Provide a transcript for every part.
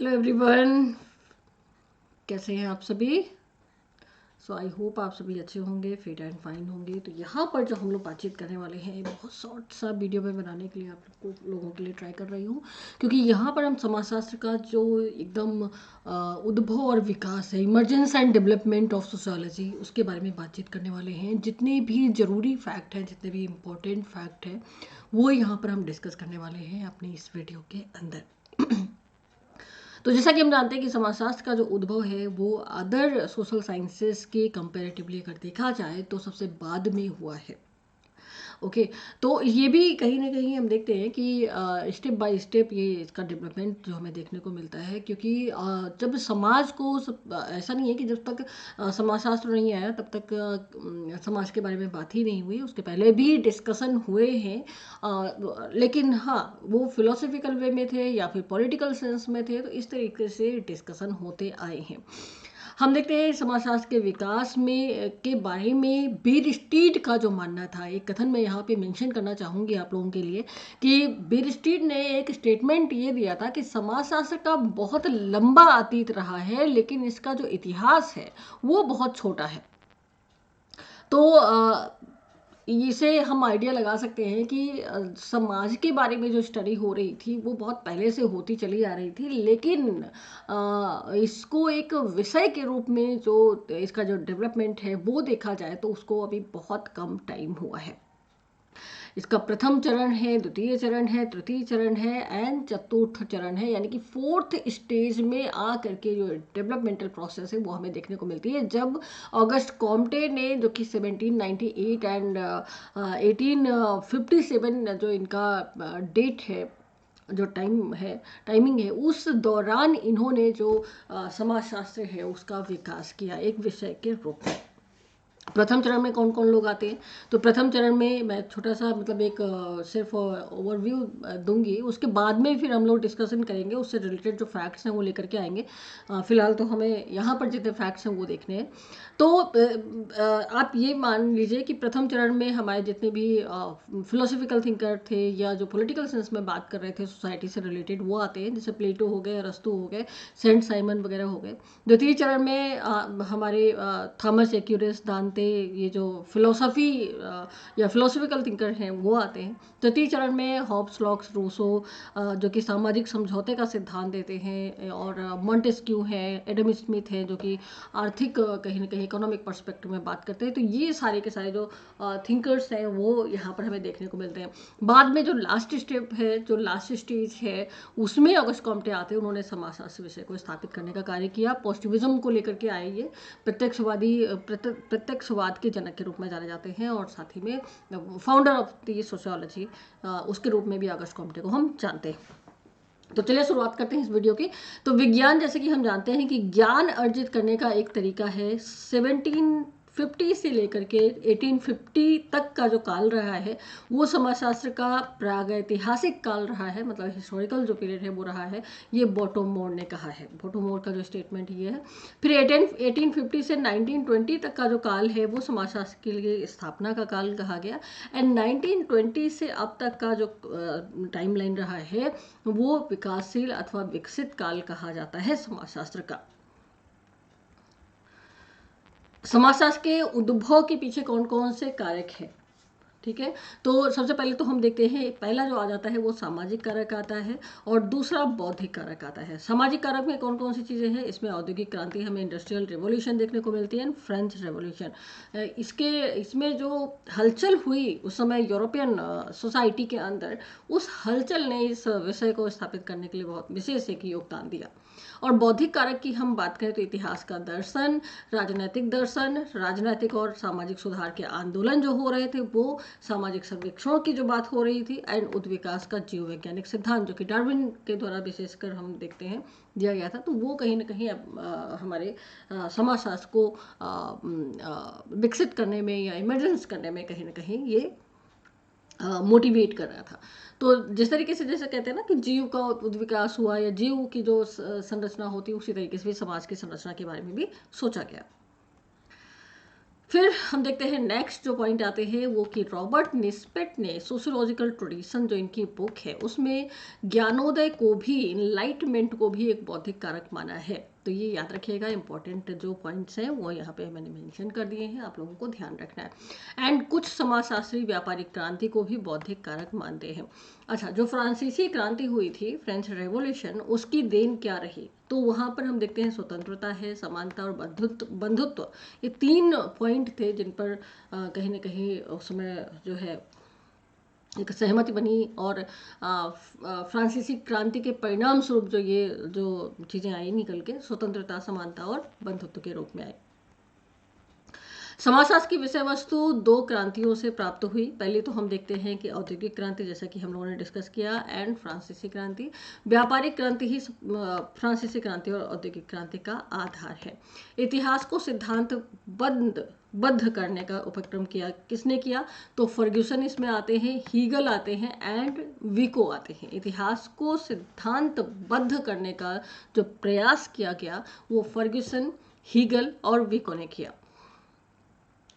Hello everyone, कैसे हैं आप सभी। आई होप आप सभी अच्छे होंगे, फिट एंड फाइन होंगे। तो यहाँ पर जो हम लोग बातचीत करने वाले हैं, बहुत शॉर्ट सा वीडियो में बनाने के लिए आप लोगों के लिए ट्राई कर रही हूँ, क्योंकि यहाँ पर हम समाजशास्त्र का जो एकदम उद्भव और विकास है, emergence and development of sociology, उसके बारे में बातचीत करने वाले हैं। जितने भी ज़रूरी फैक्ट हैं, जितने भी इम्पोर्टेंट फैक्ट हैं, वो यहाँ पर हम डिस्कस करने वाले हैं अपनी इस वीडियो के अंदर। तो जैसा कि हम जानते हैं कि समाजशास्त्र का जो उद्भव है वो अदर सोशल साइंसेस के कंपैरेटिवली अगर देखा जाए तो सबसे बाद में हुआ है। ओके, तो ये भी कहीं ना कहीं हम देखते हैं कि स्टेप बाय स्टेप ये इसका डेवलपमेंट जो हमें देखने को मिलता है, क्योंकि जब समाज को ऐसा नहीं है कि जब तक समाजशास्त्र नहीं आया तब तक समाज के बारे में बात ही नहीं हुई। उसके पहले भी डिस्कशन हुए हैं, लेकिन हाँ, वो फिलोसफिकल वे में थे या फिर पॉलिटिकल सेंस में थे, तो इस तरीके से डिस्कशन होते आए हैं। हम देखते हैं समाजशास्त्र के विकास में के बारे में बीरस्टीड का जो मानना था, एक कथन मैं यहाँ पे मेंशन करना चाहूँगी आप लोगों के लिए कि बीरस्टीड ने एक स्टेटमेंट ये दिया था कि समाजशास्त्र का बहुत लंबा अतीत रहा है, लेकिन इसका जो इतिहास है वो बहुत छोटा है। तो इसे हम आइडिया लगा सकते हैं कि समाज के बारे में जो स्टडी हो रही थी वो बहुत पहले से होती चली आ रही थी, लेकिन इसको एक विषय के रूप में जो इसका जो डेवलपमेंट है वो देखा जाए तो उसको अभी बहुत कम टाइम हुआ है। इसका प्रथम चरण है, द्वितीय चरण है, तृतीय चरण है एंड चतुर्थ चरण है, यानी कि फोर्थ स्टेज में आ करके जो डेवलपमेंटल प्रोसेस है वो हमें देखने को मिलती है। जब ऑगस्ट कॉम्टे ने, जो कि 1798 एंड 1857 जो इनका डेट है, जो टाइमिंग है, उस दौरान इन्होंने जो समाजशास्त्र है उसका विकास किया एक विषय के रूप में। प्रथम चरण में कौन कौन लोग आते हैं, तो प्रथम चरण में मैं छोटा सा मतलब एक सिर्फ ओवरव्यू दूंगी, उसके बाद में फिर हम लोग डिस्कशन करेंगे, उससे रिलेटेड जो फैक्ट्स हैं वो लेकर के आएंगे। फिलहाल तो हमें यहाँ पर जितने फैक्ट्स हैं वो देखने हैं। तो आप ये मान लीजिए कि प्रथम चरण में हमारे जितने भी फिलोसफिकल थिंकर थे या जो पॉलिटिकल सेंस में बात कर रहे थे सोसाइटी से रिलेटेड, वो आते हैं, जैसे प्लेटो हो गए, अरस्तु हो गए, सेंट साइमन वगैरह हो गए। द्वितीय चरण में हमारे थॉमस एक्यूरेस, दांते, ये जो फिलोसफी या फिलोसफिकल थिंकर हैं वो आते हैं। तृतीय चरण में हॉब्स, लॉक्स, रूसो, जो कि सामाजिक समझौते का सिद्धांत देते हैं, और मॉन्टेस्क्यू हैं, एडम स्मिथ हैं जो कि आर्थिक कहीं ना कहीं इकोनॉमिक पर्सपेक्टिव में बात करते हैं। तो ये सारे के सारे जो थिंकर्स हैं वो यहाँ पर हमें देखने को मिलते हैं। बाद में जो लास्ट स्टेप है, जो लास्ट स्टेज है, उसमें ऑगस्ट कॉम्टे आते हैं। उन्होंने समाजशास्त्र विषय को स्थापित करने का कार्य किया, पॉजिटिविज्म को लेकर के आए। ये प्रत्यक्षवाद के जनक के रूप में जाने जाते हैं, और साथ ही में फाउंडर ऑफ द सोशियोलॉजी उसके रूप में भी ऑगस्ट कॉम्टे को हम जानते हैं। तो चलिए शुरुआत करते हैं इस वीडियो की। तो विज्ञान, जैसे कि हम जानते हैं कि ज्ञान अर्जित करने का एक तरीका है, 1750 से लेकर के 1850 तक का जो काल रहा है वो समाजशास्त्र का प्रागैतिहासिक काल रहा है, मतलब हिस्टोरिकल जो पीरियड है वो रहा है। ये बॉटोमोर ने कहा है, बॉटोमोर का जो स्टेटमेंट ये है। फिर 1850 से 1920 तक का जो काल है वो समाजशास्त्र के लिए स्थापना का काल कहा गया। एंड 1920 से अब तक का जो टाइमलाइन रहा है वो विकासशील अथवा विकसित काल कहा जाता है समाजशास्त्र का। समाजशास्त्र के उद्भव के पीछे कौन कौन से कारक हैं, ठीक है। तो सबसे पहले तो हम देखते हैं, पहला जो आ जाता है वो सामाजिक कारक आता है, और दूसरा बौद्धिक कारक आता है। सामाजिक कारक में कौन कौन सी चीज़ें हैं, इसमें औद्योगिक क्रांति, हमें इंडस्ट्रियल रेवोल्यूशन देखने को मिलती है, फ्रेंच रेवोल्यूशन। इसमें जो हलचल हुई उस समय यूरोपियन सोसाइटी के अंदर, उस हलचल ने इस विषय को स्थापित करने के लिए बहुत विशेष एक योगदान दिया। और बौद्धिक कारक की हम बात करें तो इतिहास का दर्शन, राजनैतिक और सामाजिक सुधार के आंदोलन जो हो रहे थे वो, सामाजिक सर्वेक्षणों की जो बात हो रही थी, एंड उद्विकास का जीव वैज्ञानिक सिद्धांत जो कि डार्विन के द्वारा विशेषकर हम देखते हैं दिया गया था। तो वो कहीं ना कहीं हमारे समाजशास्त्र को विकसित करने में या इमर्जेंस करने में कहीं ना कहीं ये मोटिवेट कर रहा था। तो जिस तरीके से जैसे कहते हैं ना कि जीव का उद्विकास हुआ या जीव की जो संरचना होती है, उसी तरीके से भी समाज की संरचना के बारे में भी सोचा गया। फिर हम देखते हैं नेक्स्ट जो पॉइंट आते हैं वो कि रॉबर्ट निस्पेट ने सोशियोलॉजिकल ट्रेडिशन जो इनकी बुक है उसमें ज्ञानोदय को भी, इनलाइटमेंट को भी एक बौद्धिक कारक माना है। तो ये याद रखिएगा, इंपॉर्टेंट जो पॉइंट्स हैं वो यहाँ पे मैंने मेंशन कर दिए हैं, आप लोगों को ध्यान रखना है। एंड कुछ समाजशास्त्री व्यापारिक क्रांति को भी बौद्धिक कारक मानते हैं। अच्छा, जो फ्रांसीसी क्रांति हुई थी, फ्रेंच रेवोल्यूशन, उसकी देन क्या रही? तो वहाँ पर हम देखते हैं स्वतंत्रता है, समानता और बंधुत्व, ये 3 पॉइंट थे जिन पर कहीं ना कहीं उस समय जो है एक सहमति बनी। और फ्रांसीसी क्रांति के परिणाम स्वरूप जो ये जो चीज़ें आई निकल के, स्वतंत्रता, समानता और बंधुत्व के रूप में आई। समाजशास्त्र की विषय वस्तु 2 क्रांतियों से प्राप्त हुई। पहले तो हम देखते हैं कि औद्योगिक क्रांति, जैसा कि हम लोगों ने डिस्कस किया, एंड फ्रांसीसी क्रांति। व्यापारिक क्रांति ही फ्रांसीसी क्रांति और औद्योगिक क्रांति का आधार है। इतिहास को सिद्धांत बद्ध करने का उपक्रम किया, किसने किया? तो फर्ग्यूसन इसमें आते हैं, हीगल आते हैं एंड विको आते हैं। इतिहास को सिद्धांतबद्ध करने का जो प्रयास किया गया वो फर्ग्यूसन, हीगल और विको ने किया।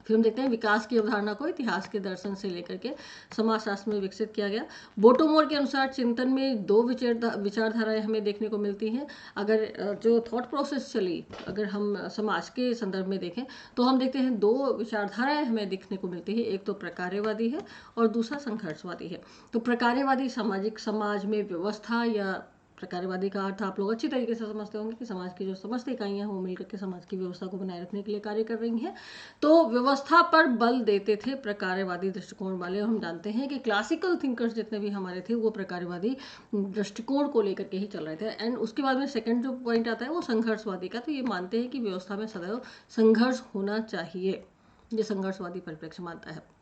फिर हम देखते हैं विकास की अवधारणा को इतिहास के दर्शन से लेकर के समाजशास्त्र में विकसित किया गया। बोटोमोर के अनुसार चिंतन में 2 विचारधाराएं हमें देखने को मिलती हैं। अगर जो थॉट प्रोसेस चली, अगर हम समाज के संदर्भ में देखें तो हम देखते हैं 2 विचारधाराएं हमें देखने को मिलती है। एक तो प्रकार्यवादी है और दूसरा संघर्षवादी है। तो प्रकार्यवादी सामाजिक समाज में व्यवस्था, या प्रकार्यवादी का अर्थ आप लोग अच्छी तरीके से समझते होंगे कि समाज की जो समस्त इकाइयां वो मिलकर के समाज की व्यवस्था को बनाए रखने के लिए कार्य कर रही हैं। तो व्यवस्था पर बल देते थे प्रकार्यवादी दृष्टिकोण वाले। हम जानते हैं कि क्लासिकल थिंकर्स जितने भी हमारे थे वो प्रकार्यवादी दृष्टिकोण को लेकर के ही चल रहे थे। एंड उसके बाद में सेकंड जो पॉइंट आता है वो संघर्षवादी का। तो ये मानते हैं कि व्यवस्था में सदैव संघर्ष होना चाहिए, ये संघर्षवादी परिप्रेक्ष्य मानता है।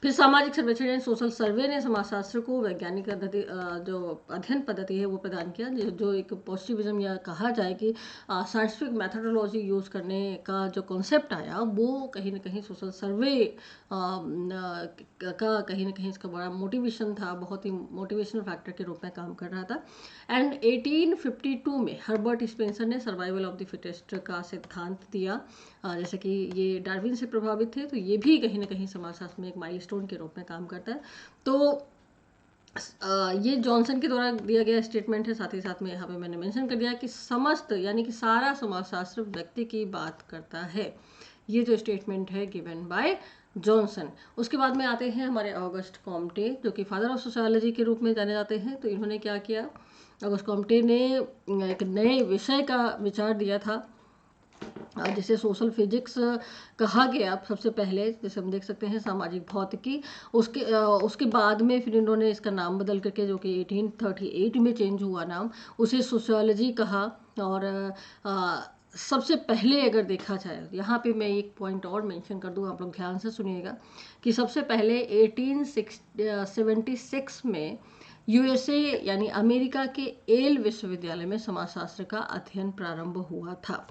फिर सामाजिक सर्वेक्षण यानी सोशल सर्वे ने समाजशास्त्र को वैज्ञानिक पद्धति, जो अध्ययन पद्धति है वो प्रदान किया, जो एक पॉजिटिविज्म या कहा जाए कि साइंटिफिक मेथोडोलॉजी यूज़ करने का जो कॉन्सेप्ट आया वो कहीं ना कहीं सोशल सर्वे का कहीं ना कहीं इसका बड़ा मोटिवेशन था, बहुत ही मोटिवेशनल फैक्टर के रूप में काम कर रहा था। एंड 1852 में हर्बर्ट स्पेंसर ने सर्वाइवल ऑफ द फिटेस्ट का सिद्धांत दिया। जैसे कि ये डार्विन से प्रभावित थे, तो ये भी कहीं ना कहीं समाजशास्त्र में एक माइलस्टोन के रूप में काम करता है। तो ये जॉनसन के द्वारा दिया गया स्टेटमेंट है। साथ ही साथ में यहाँ पे मैंने मेंशन कर दिया कि समस्त यानी कि सारा समाजशास्त्र व्यक्ति की बात करता है। ये जो स्टेटमेंट है गिवन बाय जॉनसन। उसके बाद में आते हैं हमारे ऑगस्ट कॉम्टे, जो कि फादर ऑफ सोशियोलॉजी के रूप में जाने जाते हैं। तो इन्होंने क्या किया? ऑगस्ट कॉम्टे ने एक नए विषय का विचार दिया था जिसे सोशल फिजिक्स कहा गया सबसे पहले, जैसे हम देख सकते हैं सामाजिक भौतिकी। उसके बाद में फिर इन्होंने इसका नाम बदल करके, जो कि 1838 में चेंज हुआ नाम, उसे सोशियोलॉजी कहा। और सबसे पहले अगर देखा जाए, यहाँ पे मैं एक पॉइंट और मेंशन कर दूँ, आप लोग ध्यान से सुनिएगा, कि सबसे पहले 1876 में यूएसए यानी अमेरिका के येल विश्वविद्यालय में समाजशास्त्र का अध्ययन प्रारंभ हुआ था।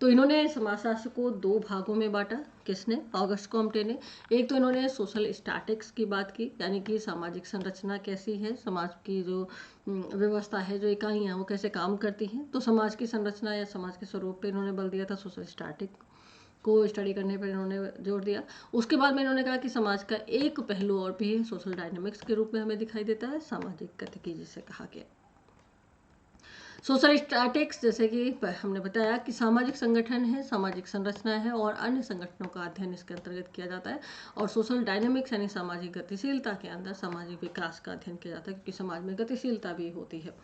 तो इन्होंने समाजशास्त्र को 2 भागों में बांटा। किसने? ऑगस्ट कॉम्टे ने। एक तो इन्होंने सोशल स्टैटिक्स की बात की, यानी कि सामाजिक संरचना कैसी है, समाज की जो व्यवस्था है, जो इकाइयाँ वो कैसे काम करती हैं। तो समाज की संरचना या समाज के स्वरूप पे इन्होंने बल दिया था, सोशल स्टैटिक को स्टडी करने पर इन्होंने जोर दिया। उसके बाद में इन्होंने कहा कि समाज का एक पहलू और भी सोशल डायनामिक्स के रूप में हमें दिखाई देता है, सामाजिक गतिकी जिसे कहा गया। सोशल स्टैटिक्स, जैसे कि हमने बताया कि सामाजिक संगठन है, सामाजिक संरचना है और अन्य संगठनों का अध्ययन इसके अंतर्गत किया जाता है। और सोशल डायनामिक्स यानी सामाजिक गतिशीलता के अंदर सामाजिक विकास का अध्ययन किया जाता है, क्योंकि समाज में गतिशीलता भी होती है।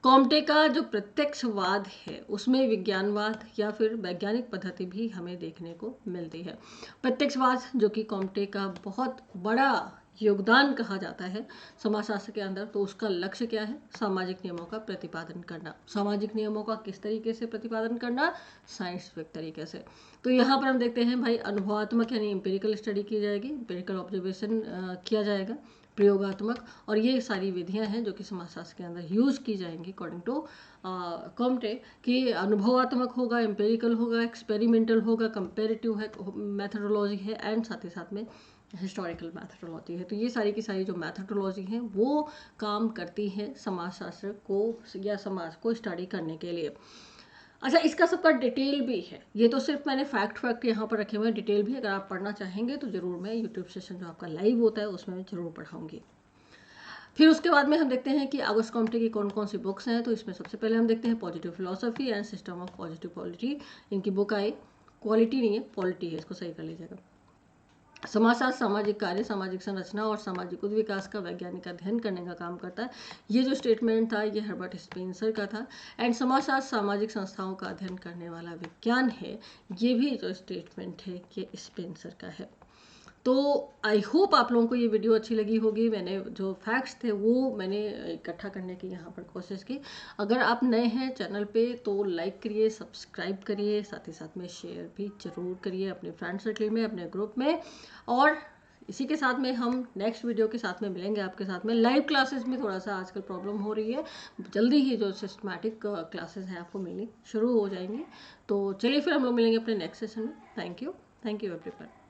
कॉम्टे का जो प्रत्यक्षवाद है उसमें विज्ञानवाद या फिर वैज्ञानिक पद्धति भी हमें देखने को मिलती है। प्रत्यक्षवाद जो कि कॉम्टे का बहुत बड़ा योगदान कहा जाता है समाजशास्त्र के अंदर, तो उसका लक्ष्य क्या है? सामाजिक नियमों का प्रतिपादन करना। सामाजिक नियमों का किस तरीके से प्रतिपादन करना? साइंटिफिक तरीके से। तो यहाँ पर हम देखते हैं भाई, अनुभवात्मक यानी एम्पिरिकल स्टडी की जाएगी, एम्पिरिकल ऑब्जर्वेशन किया जाएगा, प्रयोगात्मक, और ये सारी विधियां हैं जो कि समाजशास्त्र के अंदर यूज की जाएंगी अकॉर्डिंग टू कॉम्टे। कि अनुभवात्मक होगा, एम्पेरिकल होगा, एक्सपेरिमेंटल होगा, कंपेरेटिव है मैथडोलॉजी है, एंड साथ ही साथ में हिस्टोरिकल मैथडोलॉजी है। तो ये सारी की सारी जो मैथडोलॉजी हैं वो काम करती है समाजशास्त्र को या समाज को स्टडी करने के लिए। अच्छा, इसका सबका डिटेल भी है, ये तो सिर्फ मैंने फैक्ट यहाँ पर रखे हुए हैं, डिटेल भी अगर आप पढ़ना चाहेंगे तो ज़रूर मैं यूट्यूब सेशन जो आपका लाइव होता है उसमें मैं ज़रूर पढ़ाऊँगी। फिर उसके बाद में हम देखते हैं कि ऑगस्ट कॉम्टे की कौन कौन सी बुक्स हैं। तो इसमें सबसे पहले हम देखते हैं positive philosophy and system of positive polity. इनकी बुक आई, क्वालिटी नहीं है पॉलिटी है, इसको सही कर लीजिएगा। समाजशास्त्र सामाजिक कार्य, सामाजिक संरचना और सामाजिक विकास का वैज्ञानिक अध्ययन करने का काम करता है। ये जो स्टेटमेंट था ये हर्बर्ट स्पेंसर का था। एंड समाजशास्त्र सामाजिक संस्थाओं का अध्ययन करने वाला विज्ञान है, ये भी जो स्टेटमेंट है ये स्पेंसर का है। तो आई होप आप लोगों को ये वीडियो अच्छी लगी होगी। मैंने जो फैक्ट्स थे वो मैंने इकट्ठा करने की यहाँ पर कोशिश की। अगर आप नए हैं चैनल पे तो लाइक करिए, सब्सक्राइब करिए, साथ ही साथ में शेयर भी ज़रूर करिए अपने फ्रेंड सर्कल में, अपने ग्रुप में। और इसी के साथ में हम नेक्स्ट वीडियो के साथ में मिलेंगे आपके साथ में। लाइव क्लासेस में थोड़ा सा आजकल प्रॉब्लम हो रही है, जल्दी ही जो सिस्टमैटिक क्लासेस हैं आपको मिलनी शुरू हो जाएंगी। तो चलिए फिर हम लोग मिलेंगे अपने नेक्स्ट सेशन में। Thank you everyone.